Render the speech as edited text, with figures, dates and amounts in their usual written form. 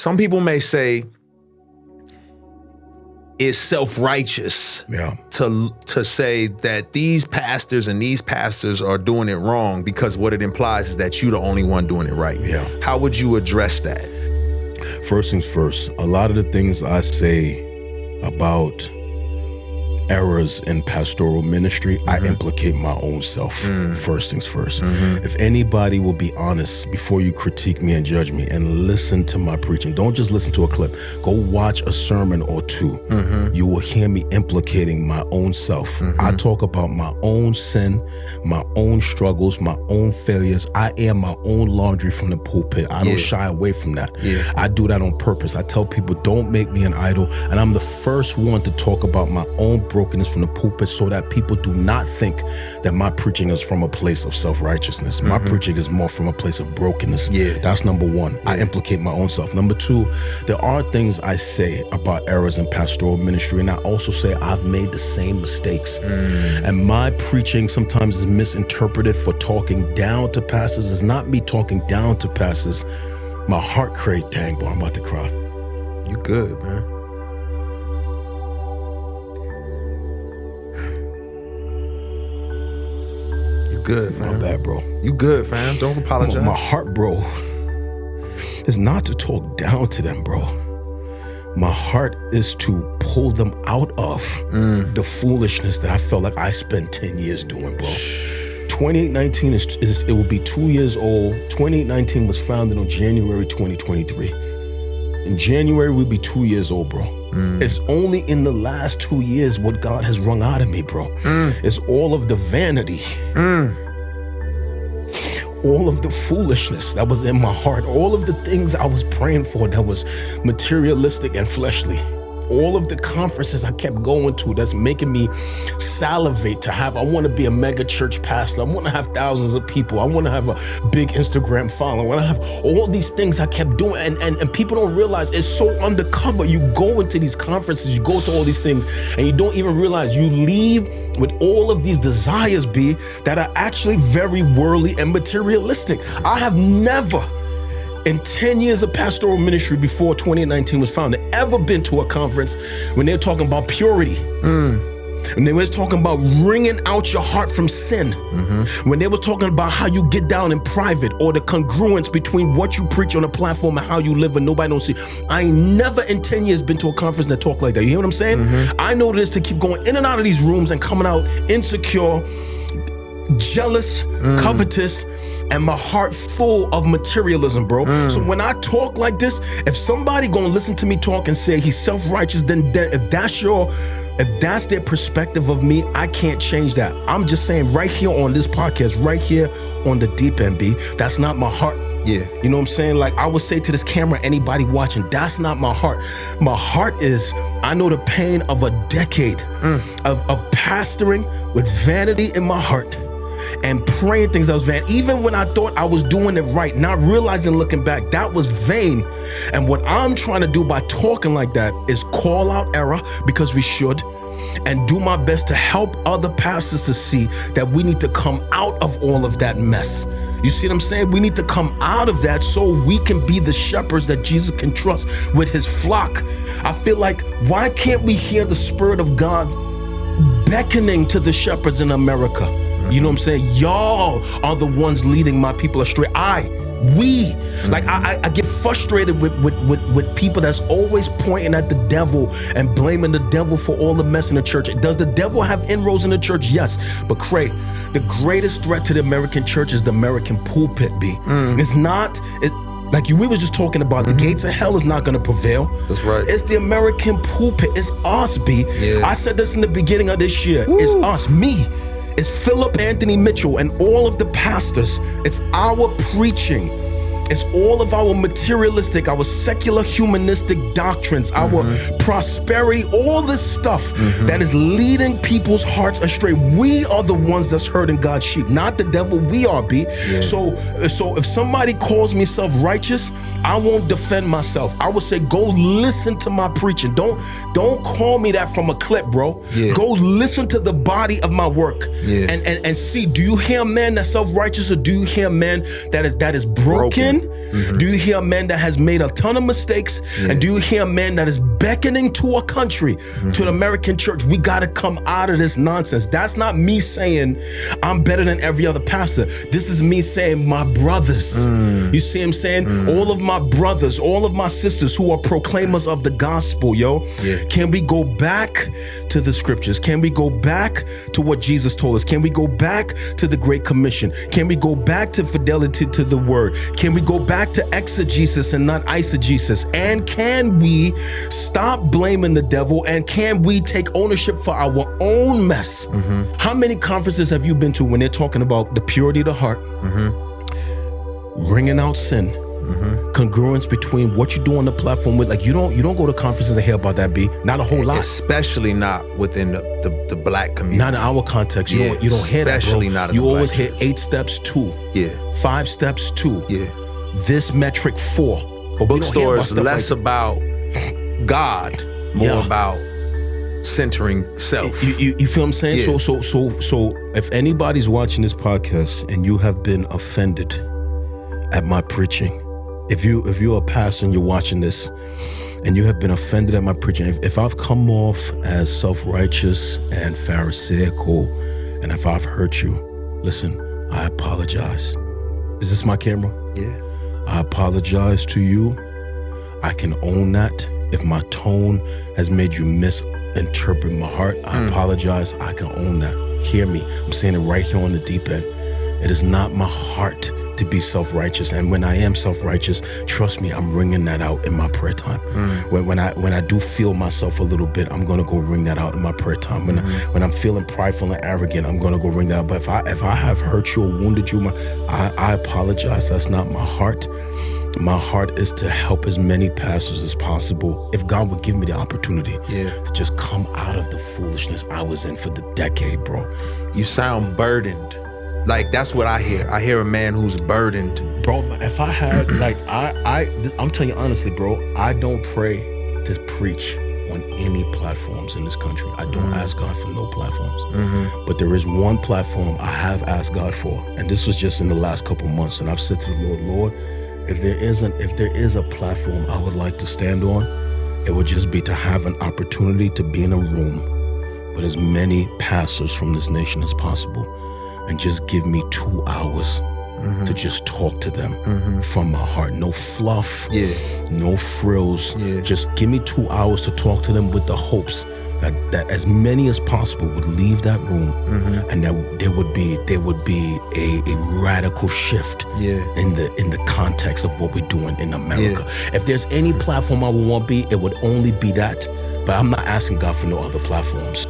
some people may say it's self-righteous to say that these pastors are doing it wrong, because what it implies is that you're the only one doing it right. Yeah. How would you address that? First things first, a lot of the things I say about errors in pastoral ministry, I implicate my own self. First things first. If anybody will be honest before you critique me and judge me and listen to my preaching, don't just listen to a clip, go watch a sermon or two. You will hear me implicating my own self. I talk about my own sin, my own struggles, my own failures. I air my own laundry from the pulpit. I don't shy away from that. I do that on purpose. I tell people, don't make me an idol. And I'm the first one to talk about my own brokenness from the pulpit, so that people do not think that my preaching is from a place of self-righteousness. My preaching is more from a place of brokenness. That's number one. I implicate my own self. Number two, there are things I say about errors in pastoral ministry, and I also say I've made the same mistakes. And my preaching sometimes is misinterpreted for talking down to pastors. It's not me talking down to pastors. My heart crate, dang, boy, I'm about to cry. You good, man. Good, fam. My bad, bro. You good, fam. Don't apologize. My heart, bro, is not to talk down to them, bro. My heart is to pull them out of the foolishness that I felt like I spent 10 years doing, bro. 2819 it will be 2 years old. 2819 was founded on January 2023. In January, we'll be 2 years old, bro. It's only in the last 2 years what God has wrung out of me, bro. It's all of the vanity. All of the foolishness that was in my heart. All of the things I was praying for that was materialistic and fleshly. All of the conferences I kept going to that's making me salivate to have. I want to be a mega church pastor. I want to have thousands of people. I want to have a big Instagram following. I want to have all these things I kept doing. And people don't realize it's so undercover. You go into these conferences, you go to all these things, and you don't even realize you leave with all of these desires, B, that are actually very worldly and materialistic. I have never, in 10 years of pastoral ministry before 2019 was founded, ever been to a conference when they were talking about purity. When they was talking about wringing out your heart from sin. When they was talking about how you get down in private, or the congruence between what you preach on a platform and how you live and nobody don't see. I ain't never in 10 years been to a conference that talked like that. You hear what I'm saying? I know what it is to keep going in and out of these rooms and coming out insecure, jealous, covetous, and my heart full of materialism, bro. So when I talk like this, if somebody gonna listen to me talk and say he's self-righteous, then if that's their perspective of me, I can't change that. I'm just saying right here on this podcast, right here on the deep end, B, that's not my heart. You know what I'm saying? Like I would say to this camera, anybody watching, that's not my heart. My heart is, I know the pain of a decade of pastoring with vanity in my heart and praying things that was vain. Even when I thought I was doing it right, not realizing looking back, that was vain. And what I'm trying to do by talking like that is call out error, because we should, and do my best to help other pastors to see that we need to come out of all of that mess. You see what I'm saying? We need to come out of that so we can be the shepherds that Jesus can trust with his flock. I feel like, why can't we hear the Spirit of God beckoning to the shepherds in America? You know what I'm saying? Y'all are the ones leading my people astray. We. Like I get frustrated with people that's always pointing at the devil and blaming the devil for all the mess in the church. Does the devil have inroads in the church? Yes. But Cray, the greatest threat to the American church is the American pulpit, B. It's not... Like we was just talking about, the gates of hell is not going to prevail. That's right. It's the American pulpit. It's us, B. I said this in the beginning of this year. It's us, me. It's Philip Anthony Mitchell and all of the pastors. It's our preaching. It's all of our materialistic, our secular humanistic doctrines, our prosperity, all this stuff that is leading people's hearts astray. We are the ones that's hurting God's sheep, not the devil. We are, B. So if somebody calls me self-righteous, I won't defend myself. I would say, go listen to my preaching. Don't call me that from a clip, bro. Go listen to the body of my work and see, do you hear a man that's self-righteous, or do you hear a man that is broken? Do you hear a man that has made a ton of mistakes? And do you hear a man that is beckoning to a country, to the American church? We got to come out of this nonsense. That's not me saying I'm better than every other pastor. This is me saying my brothers. You see what I'm saying? All of my brothers, all of my sisters who are proclaimers of the gospel, can we go back to the scriptures? Can we go back to what Jesus told us? Can we go back to the Great Commission? Can we go back to fidelity to the word? Can we go back to exegesis and not eisegesis? And can we stop blaming the devil? And can we take ownership for our own mess? How many conferences have you been to when they're talking about the purity of the heart, wringing out sin, congruence between what you do on the platform with, like you don't go to conferences and hear about that, B. Not a whole lot. Especially not within the black community. Not in our context. You don't hear that, bro. Especially not in you the always black hear 8 steps 2. 5 steps 2. This metric 4. But bookstore is less about God, more about centering self. You feel what I'm saying? So if anybody's watching this podcast and you have been offended at my preaching, if you're a pastor and you're watching this and you have been offended at my preaching, if I've come off as self-righteous and pharisaical, and if I've hurt you, listen, I apologize. Is this my camera? I apologize to you. I can own that. If my tone has made you misinterpret my heart, I apologize. I can own that. Hear me. I'm saying it right here on the deep end. It is not my heart to be self-righteous, and when I am self-righteous, trust me, I'm wringing that out in my prayer time. When I do feel myself a little bit, I'm gonna go wring that out in my prayer time. When I'm feeling prideful and arrogant, I'm gonna go wring that out. But if I have hurt you or wounded you, I apologize. That's not my heart. My heart is to help as many pastors as possible, if God would give me the opportunity to just come out of the foolishness I was in for the decade, bro. You sound burdened. Like, that's what I hear. I hear a man who's burdened. Bro, if I had, like, I'm telling you honestly, bro, I don't pray to preach on any platforms in this country. I don't ask God for no platforms. But there is one platform I have asked God for, and this was just in the last couple months, and I've said to the Lord, if there is a platform I would like to stand on, it would just be to have an opportunity to be in a room with as many pastors from this nation as possible, and just give me 2 hours to just talk to them from my heart. No fluff, no frills. Just give me 2 hours to talk to them with the hopes that as many as possible would leave that room, and that there would be a radical shift in the context of what we're doing in America. If there's any platform I would want to be, it would only be that. But I'm not asking God for no other platforms.